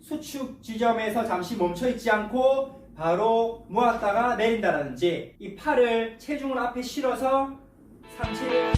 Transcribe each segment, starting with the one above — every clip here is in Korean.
수축 지점에서 잠시 멈춰 있지 않고 바로 모았다가 내린다라든지, 이 팔을 체중을 앞에 실어서 상체를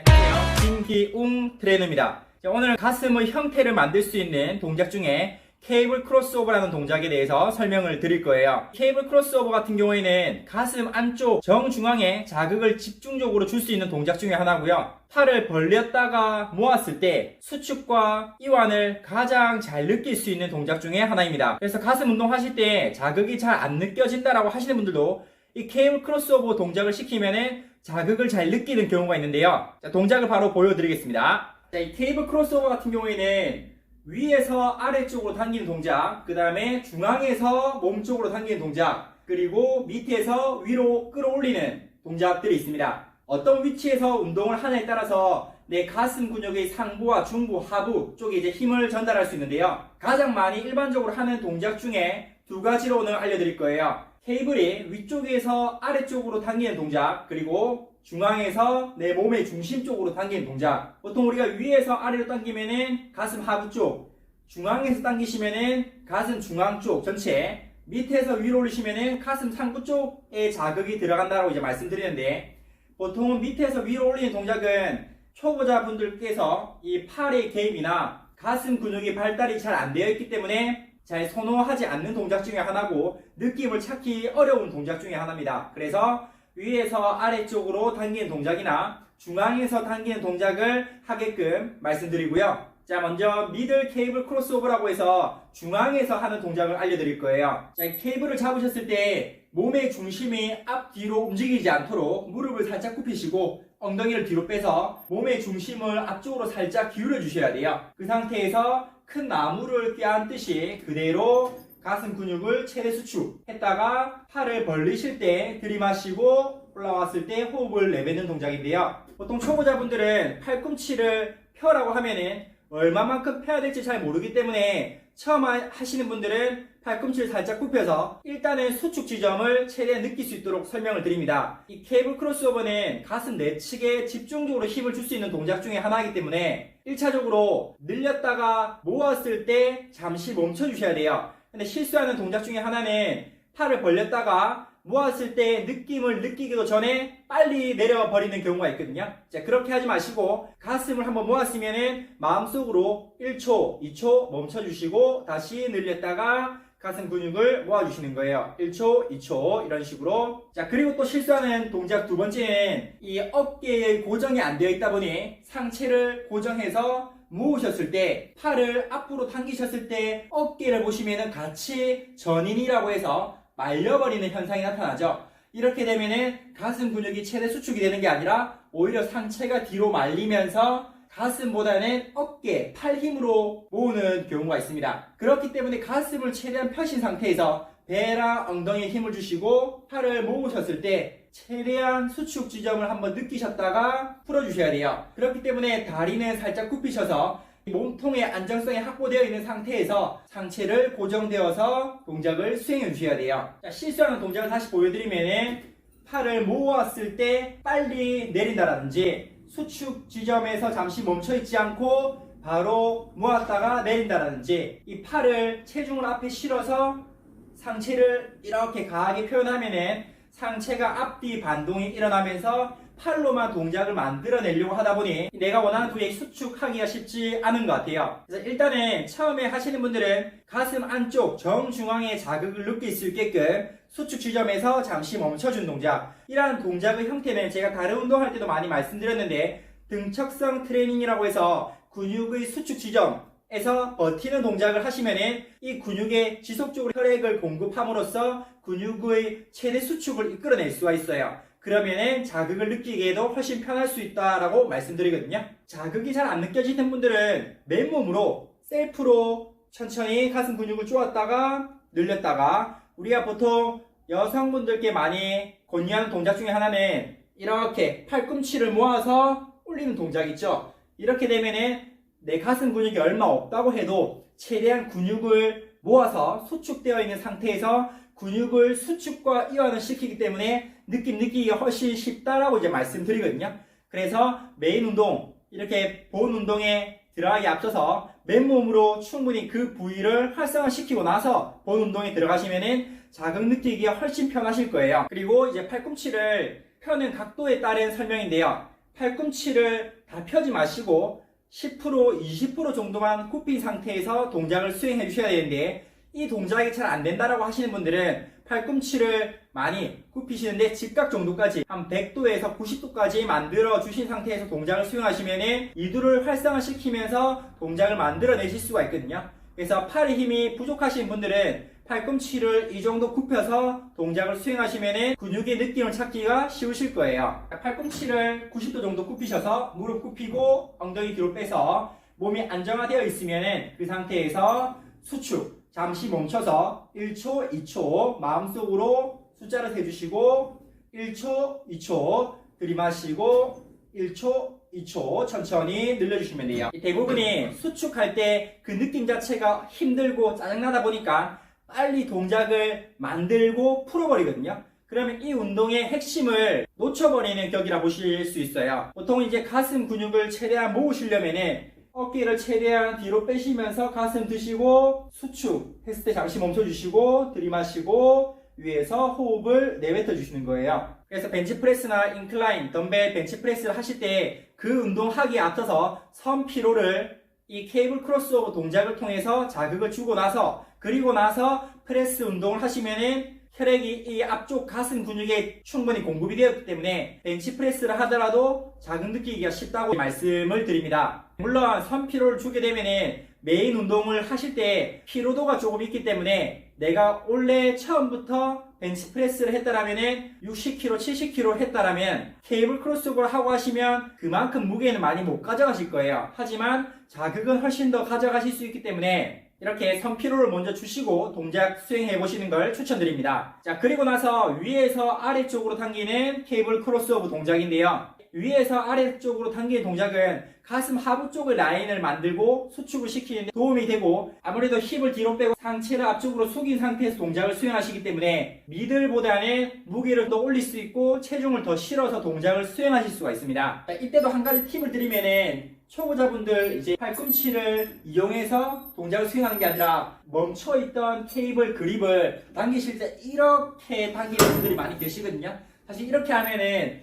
안녕하세요, 김기웅 트레이너입니다. 오늘은 가슴의 형태를 만들 수 있는 동작 중에 케이블 크로스오버라는 동작에 대해서 설명을 드릴 거예요. 케이블 크로스오버 같은 경우에는 가슴 안쪽 정중앙에 자극을 집중적으로 줄 수 있는 동작 중에 하나고요. 팔을 벌렸다가 모았을 때 수축과 이완을 가장 잘 느낄 수 있는 동작 중에 하나입니다. 그래서 가슴 운동 하실 때 자극이 잘 안 느껴진다라고 하시는 분들도 이 케이블 크로스오버 동작을 시키면은 자극을 잘 느끼는 경우가 있는데요. 자, 동작을 바로 보여드리겠습니다. 자, 이 케이블 크로스오버 같은 경우에는 위에서 아래쪽으로 당기는 동작, 그 다음에 중앙에서 몸쪽으로 당기는 동작, 그리고 밑에서 위로 끌어올리는 동작들이 있습니다. 어떤 위치에서 운동을 하냐에 따라서 내 가슴 근육의 상부와 중부, 하부 쪽에 이제 힘을 전달할 수 있는데요. 가장 많이 일반적으로 하는 동작 중에 두 가지로 오늘 알려드릴 거예요. 케이블이 위쪽에서 아래쪽으로 당기는 동작, 그리고 중앙에서 내 몸의 중심 쪽으로 당기는 동작. 보통 우리가 위에서 아래로 당기면은 가슴 하부 쪽, 중앙에서 당기시면은 가슴 중앙 쪽 전체, 밑에서 위로 올리시면은 가슴 상부 쪽에 자극이 들어간다고 이제 말씀드리는데, 보통은 밑에서 위로 올리는 동작은 초보자분들께서 이 팔의 개입이나 가슴 근육이 발달이 잘 안 되어 있기 때문에 잘 선호하지 않는 동작 중에 하나고, 느낌을 찾기 어려운 동작 중에 하나입니다. 그래서 위에서 아래쪽으로 당기는 동작이나 중앙에서 당기는 동작을 하게끔 말씀드리고요. 자, 먼저 미들 케이블 크로스오버라고 해서 중앙에서 하는 동작을 알려드릴 거예요. 자, 케이블을 잡으셨을 때 몸의 중심이 앞뒤로 움직이지 않도록 무릎을 살짝 굽히시고 엉덩이를 뒤로 빼서 몸의 중심을 앞쪽으로 살짝 기울여 주셔야 돼요. 그 상태에서 큰 나무를 껴안듯이 그대로 가슴 근육을 최대 수축했다가 팔을 벌리실 때 들이마시고 올라왔을 때 호흡을 내뱉는 동작인데요. 보통 초보자분들은 팔꿈치를 펴라고 하면은 얼마만큼 펴야 될지 잘 모르기 때문에 처음 하시는 분들은 팔꿈치를 살짝 굽혀서 일단은 수축 지점을 최대한 느낄 수 있도록 설명을 드립니다. 이 케이블 크로스오버는 가슴 내측에 집중적으로 힘을 줄 수 있는 동작 중에 하나이기 때문에 1차적으로 늘렸다가 모았을 때 잠시 멈춰 주셔야 돼요. 근데 실수하는 동작 중에 하나는 팔을 벌렸다가 모았을 때 느낌을 느끼기도 전에 빨리 내려와 버리는 경우가 있거든요. 자, 그렇게 하지 마시고 가슴을 한번 모았으면은 마음속으로 1초, 2초 멈춰주시고 다시 늘렸다가 가슴 근육을 모아주시는 거예요. 1초, 2초 이런 식으로. 자, 그리고 또 실수하는 동작 두 번째는 이 어깨에 고정이 안 되어 있다 보니 상체를 고정해서 모으셨을 때 팔을 앞으로 당기셨을 때 어깨를 보시면은 같이 전인이라고 해서 말려버리는 현상이 나타나죠. 이렇게 되면은 가슴 근육이 최대 수축이 되는 게 아니라 오히려 상체가 뒤로 말리면서 가슴보다는 어깨, 팔 힘으로 모으는 경우가 있습니다. 그렇기 때문에 가슴을 최대한 펴신 상태에서 배랑 엉덩이에 힘을 주시고 팔을 모으셨을 때 최대한 수축 지점을 한번 느끼셨다가 풀어주셔야 돼요. 그렇기 때문에 다리는 살짝 굽히셔서 몸통의 안정성이 확보되어 있는 상태에서 상체를 고정되어서 동작을 수행해 주셔야 돼요. 자, 실수하는 동작을 다시 보여드리면 팔을 모았을 때 빨리 내린다라든지, 수축 지점에서 잠시 멈춰 있지 않고 바로 모았다가 내린다라든지, 이 팔을 체중을 앞에 실어서 상체를 이렇게 강하게 표현하면은 상체가 앞뒤 반동이 일어나면서 팔로만 동작을 만들어내려고 하다 보니 내가 원하는 부위에 수축하기가 쉽지 않은 것 같아요. 그래서 일단은 처음에 하시는 분들은 가슴 안쪽 정중앙에 자극을 느낄 수 있게끔 수축 지점에서 잠시 멈춰준 동작, 이러한 동작의 형태는 제가 다른 운동할 때도 많이 말씀드렸는데 등척성 트레이닝이라고 해서 근육의 수축 지점에서 버티는 동작을 하시면은 이 근육에 지속적으로 혈액을 공급함으로써 근육의 최대 수축을 이끌어낼 수가 있어요. 그러면은 자극을 느끼기에도 훨씬 편할 수 있다라고 말씀드리거든요. 자극이 잘 안 느껴지는 분들은 맨몸으로 셀프로 천천히 가슴 근육을 쪼았다가 늘렸다가, 우리가 보통 여성분들께 많이 권유하는 동작 중에 하나는 이렇게 팔꿈치를 모아서 올리는 동작 있죠. 이렇게 되면은 내 가슴 근육이 얼마 없다고 해도 최대한 근육을 모아서 수축되어 있는 상태에서 근육을 수축과 이완을 시키기 때문에 느끼기가 훨씬 쉽다라고 이제 말씀드리거든요. 그래서 메인 운동, 이렇게 본 운동에 들어가기 앞서서 맨몸으로 충분히 그 부위를 활성화시키고 나서 본 운동에 들어가시면은 자극 느끼기가 훨씬 편하실 거예요. 그리고 이제 팔꿈치를 펴는 각도에 따른 설명인데요. 팔꿈치를 다 펴지 마시고 10%, 20% 정도만 굽힌 상태에서 동작을 수행해 주셔야 되는데, 이 동작이 잘 안 된다라고 하시는 분들은 팔꿈치를 많이 굽히시는데 직각 정도까지 한 100도에서 90도까지 만들어 주신 상태에서 동작을 수행하시면 이두를 활성화시키면서 동작을 만들어 내실 수가 있거든요. 그래서 팔의 힘이 부족하신 분들은 팔꿈치를 이 정도 굽혀서 동작을 수행하시면 근육의 느낌을 찾기가 쉬우실 거예요. 팔꿈치를 90도 정도 굽히셔서 무릎 굽히고 엉덩이 뒤로 빼서 몸이 안정화되어 있으면 그 상태에서 수축 잠시 멈춰서 1초, 2초 마음속으로 숫자를 세주시고 1초, 2초 들이마시고 1초, 2초 천천히 늘려주시면 돼요. 대부분이 수축할 때 그 느낌 자체가 힘들고 짜증나다 보니까 빨리 동작을 만들고 풀어버리거든요. 그러면 이 운동의 핵심을 놓쳐버리는 격이라 보실 수 있어요. 보통 이제 가슴 근육을 최대한 모으시려면은 어깨를 최대한 뒤로 빼시면서 가슴 드시고 수축 했을 때 잠시 멈춰주시고 들이마시고 위에서 호흡을 내뱉어 주시는 거예요. 그래서 벤치프레스나 인클라인, 덤벨 벤치프레스를 하실 때 그 운동하기에 앞서서 선 피로를 이 케이블 크로스오버 동작을 통해서 자극을 주고 나서 그리고 나서 프레스 운동을 하시면은 혈액이 이 앞쪽 가슴 근육에 충분히 공급이 되었기 때문에 벤치프레스를 하더라도 자극 느끼기가 쉽다고 말씀을 드립니다. 물론 선 피로를 주게 되면은 메인 운동을 하실 때 피로도가 조금 있기 때문에 내가 원래 처음부터 벤치프레스를 했다라면은 60kg, 70kg 했다라면 케이블 크로스오버를 하고 하시면 그만큼 무게는 많이 못 가져가실 거예요. 하지만 자극은 훨씬 더 가져가실 수 있기 때문에 이렇게 선피로를 먼저 주시고 동작 수행해 보시는 걸 추천드립니다. 자, 그리고 나서 위에서 아래쪽으로 당기는 케이블 크로스오버 동작인데요. 위에서 아래쪽으로 당기는 동작은 가슴 하부 쪽의 라인을 만들고 수축을 시키는 데 도움이 되고, 아무래도 힙을 뒤로 빼고 상체를 앞쪽으로 숙인 상태에서 동작을 수행하시기 때문에 미들보다는 무게를 더 올릴 수 있고 체중을 더 실어서 동작을 수행하실 수가 있습니다. 자, 이때도 한 가지 팁을 드리면은 초보자분들 이제 팔꿈치를 이용해서 동작을 수행하는 게 아니라 멈춰있던 케이블 그립을 당기실 때 이렇게 당기는 분들이 많이 계시거든요. 사실 이렇게 하면은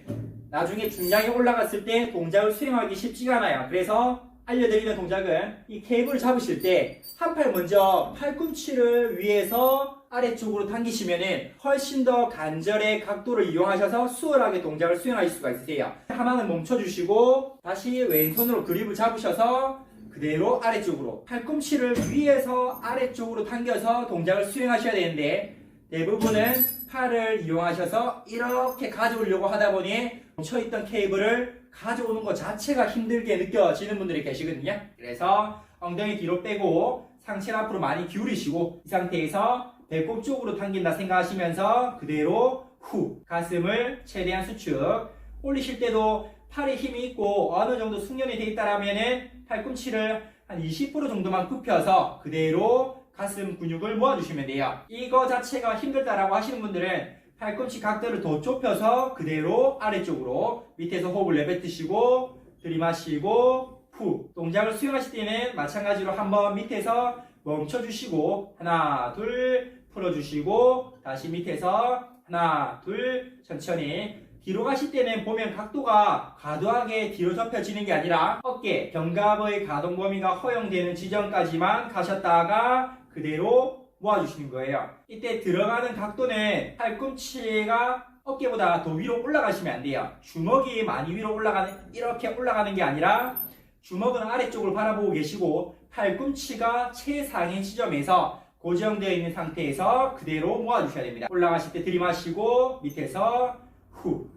나중에 중량이 올라갔을 때 동작을 수행하기 쉽지가 않아요. 그래서 알려드리는 동작은 이 케이블을 잡으실 때 한 팔 먼저 팔꿈치를 위에서 아래쪽으로 당기시면은 훨씬 더 관절의 각도를 이용하셔서 수월하게 동작을 수행하실 수가 있으세요. 하나는 멈춰주시고 다시 왼손으로 그립을 잡으셔서 그대로 아래쪽으로 팔꿈치를 위에서 아래쪽으로 당겨서 동작을 수행하셔야 되는데, 대부분은 팔을 이용하셔서 이렇게 가져오려고 하다 보니 멈춰있던 케이블을 가져오는 것 자체가 힘들게 느껴지는 분들이 계시거든요. 그래서 엉덩이 뒤로 빼고 상체를 앞으로 많이 기울이시고 이 상태에서 배꼽 쪽으로 당긴다 생각하시면서 그대로 후 가슴을 최대한 수축 올리실 때도 팔에 힘이 있고 어느 정도 숙련이 되어 있다라면은 팔꿈치를 한 20% 정도만 굽혀서 그대로 가슴 근육을 모아주시면 돼요. 이거 자체가 힘들다라고 하시는 분들은 팔꿈치 각도를 더 좁혀서 그대로 아래쪽으로 밑에서 호흡을 내뱉으시고 들이마시고 후 동작을 수행하실 때는 마찬가지로 한번 밑에서 멈춰주시고 하나 둘 풀어주시고 다시 밑에서 하나 둘 천천히 뒤로 가실 때는 보면 각도가 과도하게 뒤로 접혀지는 게 아니라 어깨 견갑의 가동 범위가 허용되는 지점까지만 가셨다가 그대로 모아주시는 거예요. 이때 들어가는 각도는 팔꿈치가 어깨보다 더 위로 올라가시면 안 돼요. 주먹이 많이 위로 이렇게 올라가는 게 아니라 주먹은 아래쪽을 바라보고 계시고 팔꿈치가 최상위 지점에서 고정되어 있는 상태에서 그대로 모아주셔야 됩니다. 올라가실 때 들이마시고 밑에서 후.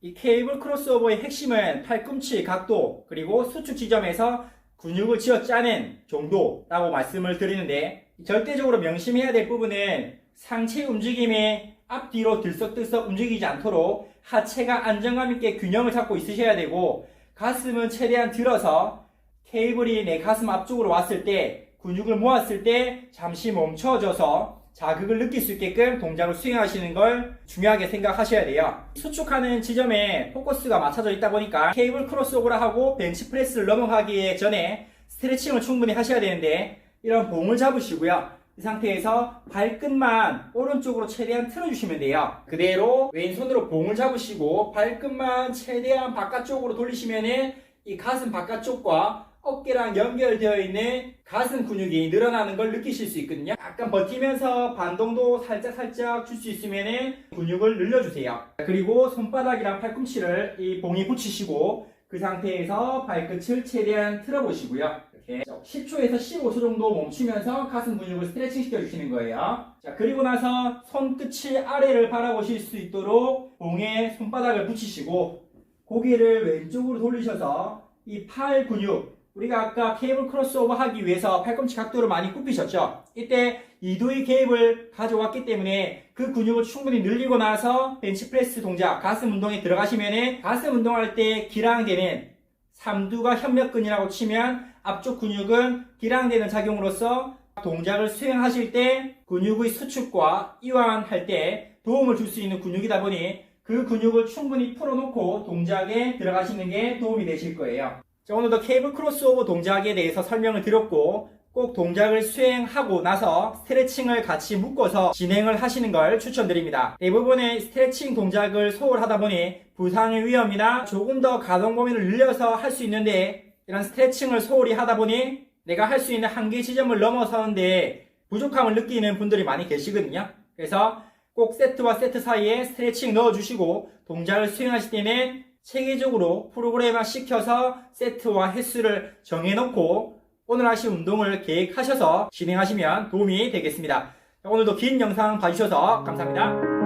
이 케이블 크로스오버의 핵심은 팔꿈치 각도 그리고 수축 지점에서 근육을 쥐어짜는 정도라고 말씀을 드리는데, 절대적으로 명심해야 될 부분은 상체 움직임이 앞뒤로 들썩들썩 움직이지 않도록 하체가 안정감 있게 균형을 잡고 있으셔야 되고, 가슴은 최대한 들어서 케이블이 내 가슴 앞쪽으로 왔을 때 근육을 모았을 때 잠시 멈춰져서 자극을 느낄 수 있게끔 동작을 수행하시는 걸 중요하게 생각하셔야 돼요. 수축하는 지점에 포커스가 맞춰져 있다 보니까 케이블 크로스오버를 하고 벤치프레스를 넘어가기 전에 스트레칭을 충분히 하셔야 되는데, 이런 봉을 잡으시고요. 이 상태에서 발끝만 오른쪽으로 최대한 틀어주시면 돼요. 그대로 왼손으로 봉을 잡으시고 발끝만 최대한 바깥쪽으로 돌리시면은 이 가슴 바깥쪽과 어깨랑 연결되어 있는 가슴 근육이 늘어나는 걸 느끼실 수 있거든요. 약간 버티면서 반동도 살짝 줄 수 있으면 근육을 늘려주세요. 그리고 손바닥이랑 팔꿈치를 이 봉에 붙이시고 그 상태에서 발끝을 최대한 틀어보시고요. 이렇게 10초에서 15초 정도 멈추면서 가슴 근육을 스트레칭 시켜주시는 거예요. 자, 그리고 나서 손끝이 아래를 바라보실 수 있도록 봉에 손바닥을 붙이시고 고개를 왼쪽으로 돌리셔서 이 팔 근육, 우리가 아까 케이블 크로스오버 하기 위해서 팔꿈치 각도를 많이 굽히셨죠? 이때 이두의 개입을 가져왔기 때문에 그 근육을 충분히 늘리고 나서 벤치프레스 동작, 가슴 운동에 들어가시면은 가슴 운동할 때 기랑되는 삼두가 협력근이라고 치면 앞쪽 근육은 기랑되는 작용으로서 동작을 수행하실 때 근육의 수축과 이완할 때 도움을 줄 수 있는 근육이다 보니 그 근육을 충분히 풀어놓고 동작에 들어가시는 게 도움이 되실 거예요. 자, 오늘도 케이블 크로스오버 동작에 대해서 설명을 드렸고, 꼭 동작을 수행하고 나서 스트레칭을 같이 묶어서 진행을 하시는 걸 추천드립니다. 대부분의 스트레칭 동작을 소홀하다 보니 부상의 위험이나 조금 더 가동 범위를 늘려서 할 수 있는데, 이런 스트레칭을 소홀히 하다 보니 내가 할 수 있는 한계 지점을 넘어서는데 부족함을 느끼는 분들이 많이 계시거든요. 그래서 꼭 세트와 세트 사이에 스트레칭 넣어주시고 동작을 수행하실 때는 체계적으로 프로그램화 시켜서 세트와 횟수를 정해놓고 오늘 하실 운동을 계획하셔서 진행하시면 도움이 되겠습니다. 오늘도 긴 영상 봐주셔서 감사합니다.